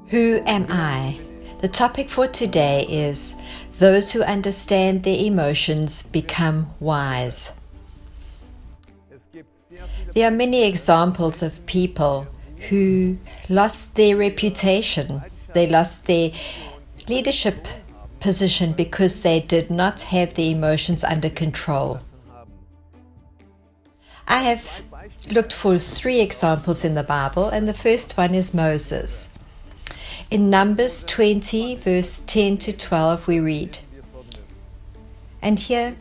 Who am I? The topic for today is those who understand their emotions become wise. There are many examples of people who lost their reputation. They lost their leadership position because they did not have their emotions under control. I have looked for 3 examples in the Bible, and the first one is Moses. In Numbers 20, verse 10 to 12, we read, and here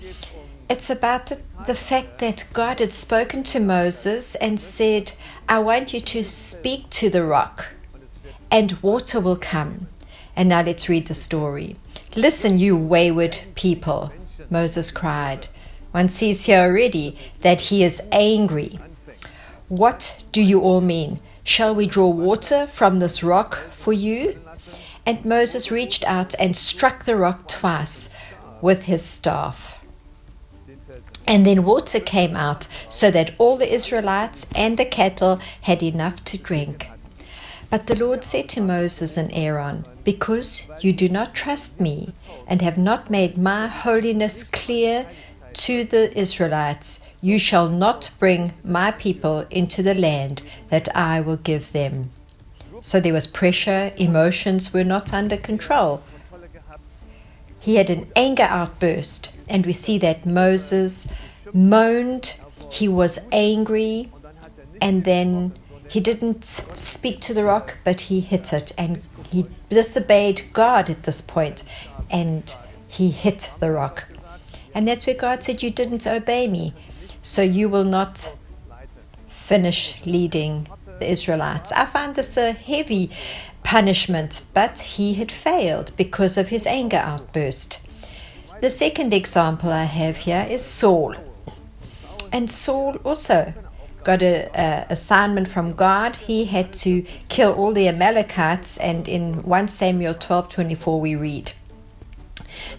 it's about the fact that God had spoken to Moses and said, I want you to speak to the rock, and water will come. And now let's read the story. Listen, you wayward people, Moses cried. One sees here already that he is angry. What do you all mean? Shall we draw water from this rock for you? And Moses reached out and struck the rock twice with his staff. And then water came out so that all the Israelites and the cattle had enough to drink. But the Lord said to Moses and Aaron, because you do not trust me and have not made my holiness clear to the Israelites, you shall not bring my people into the land that I will give them. So there was pressure, emotions were not under control. He had an anger outburst, and we see that Moses moaned, he was angry, and then he didn't speak to the rock, but he hit it, and he disobeyed God at this point, and he hit the rock. And that's where God said, you didn't obey me, so you will not finish leading the Israelites. I find this a heavy punishment, but he had failed because of his anger outburst. The second example I have here is Saul. And Saul also got an assignment from God. He had to kill all the Amalekites, and in 1 Samuel 12:24 we read,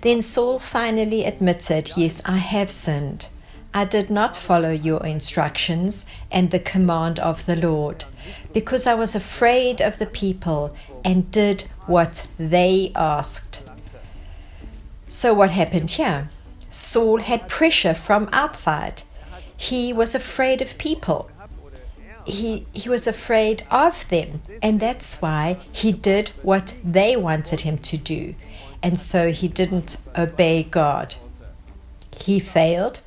then Saul finally admitted, yes, I have sinned. I did not follow your instructions and the command of the Lord, because I was afraid of the people and did what they asked. So what happened here? Saul had pressure from outside. He was afraid of people. He was afraid of them, and that's why he did what they wanted him to do. And so he didn't obey God. He failed.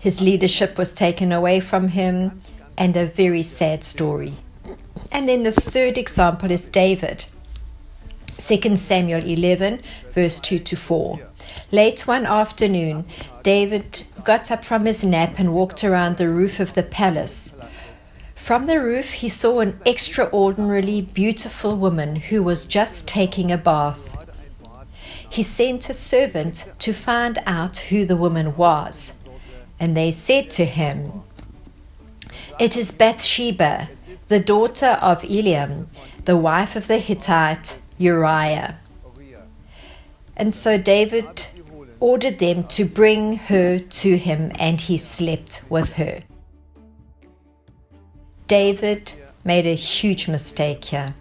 His leadership was taken away from him, and a very sad story. And then the third example is David. 2 Samuel 11, verse 2 to 4. Late one afternoon, David got up from his nap and walked around the roof of the palace. From the roof, he saw an extraordinarily beautiful woman who was just taking a bath. He sent a servant to find out who the woman was, and they said to him, it is Bathsheba, the daughter of Eliam, the wife of the Hittite Uriah. And so David ordered them to bring her to him, and he slept with her. David made a huge mistake here.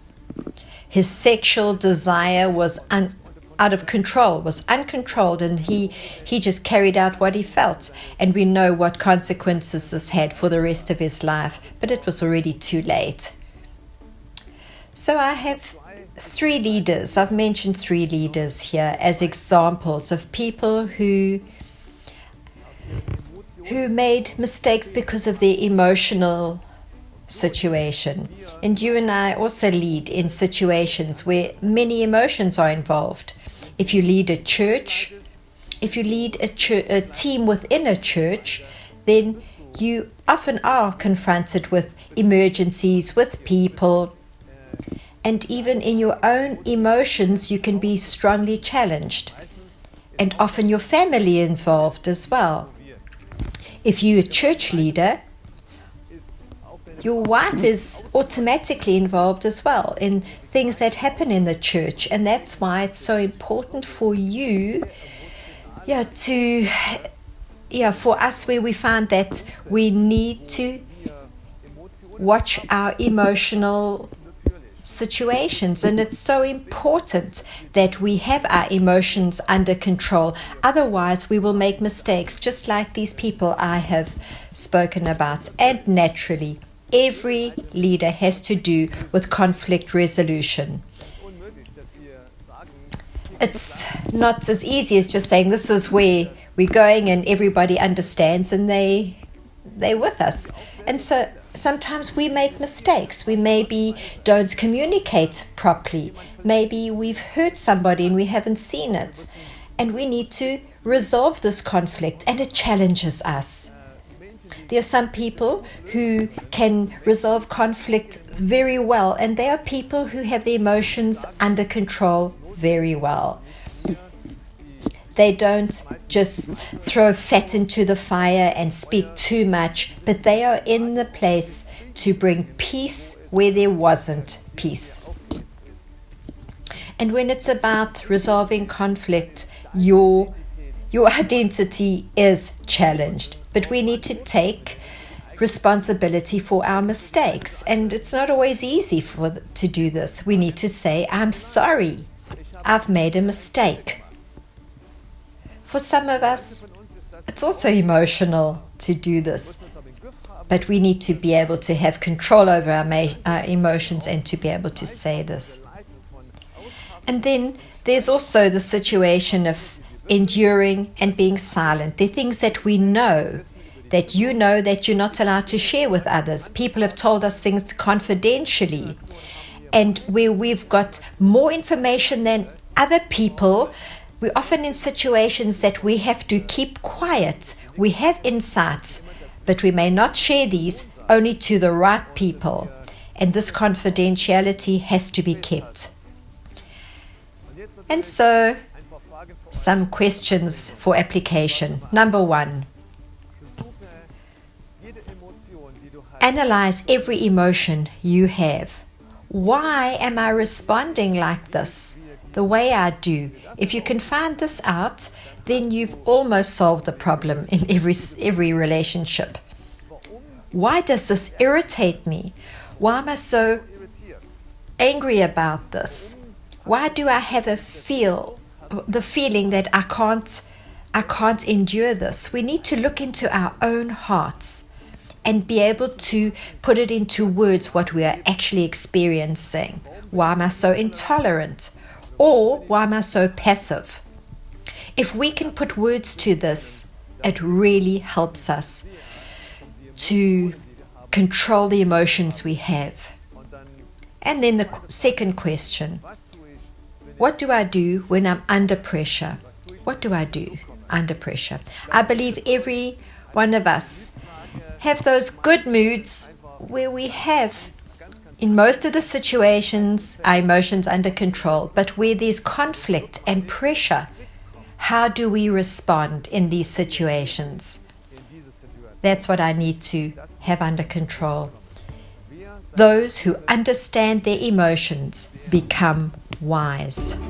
His sexual desire was out of control, was uncontrolled, and he just carried out what he felt. And we know what consequences this had for the rest of his life, but it was already too late. So I have 3 leaders. I've mentioned 3 leaders here as examples of people who made mistakes because of their emotional situation. And you and I also lead in situations where many emotions are involved. If you lead a church, if you lead a team within a church, then you often are confronted with emergencies, with people, and even in your own emotions you can be strongly challenged. And often your family is involved as well. If you're a church leader, your wife is automatically involved as well in things that happen in the church, and that's why it's so important for you, for us, where we find that we need to watch our emotional situations, and it's so important that we have our emotions under control. Otherwise, we will make mistakes, just like these people I have spoken about. And naturally, every leader has to do with conflict resolution. It's not as easy as just saying this is where we're going and everybody understands and they're with us. And so sometimes we make mistakes. We maybe don't communicate properly. Maybe we've hurt somebody and we haven't seen it. And we need to resolve this conflict, and it challenges us. There are some people who can resolve conflict very well, and they are people who have their emotions under control very well. They don't just throw fat into the fire and speak too much, but they are in the place to bring peace where there wasn't peace. And when it's about resolving conflict, your identity is challenged. But we need to take responsibility for our mistakes. And it's not always easy to do this. We need to say, I'm sorry, I've made a mistake. For some of us, it's also emotional to do this. But we need to be able to have control over our emotions and to be able to say this. And then there's also the situation of enduring and being silent. There are things that we know that you're not allowed to share with others. People have told us things confidentially. And where we've got more information than other people, we're often in situations that we have to keep quiet. We have insights, but we may not share these only to the right people. And this confidentiality has to be kept. And so, some questions for application. Number 1. Analyze every emotion you have. Why am I responding like this, the way I do? If you can find this out, then you've almost solved the problem in every relationship. Why does this irritate me? Why am I so angry about this? Why do I have the feeling that I can't endure this? We need to look into our own hearts and be able to put it into words what we are actually experiencing. Why am I so intolerant? Or why am I so passive? If we can put words to this, it really helps us to control the emotions we have. And then the second question, what do I do when I'm under pressure? What do I do under pressure? I believe every one of us have those good moods where we have, in most of the situations, our emotions under control, but where there's conflict and pressure, how do we respond in these situations? That's what I need to have under control. Those who understand their emotions become wise.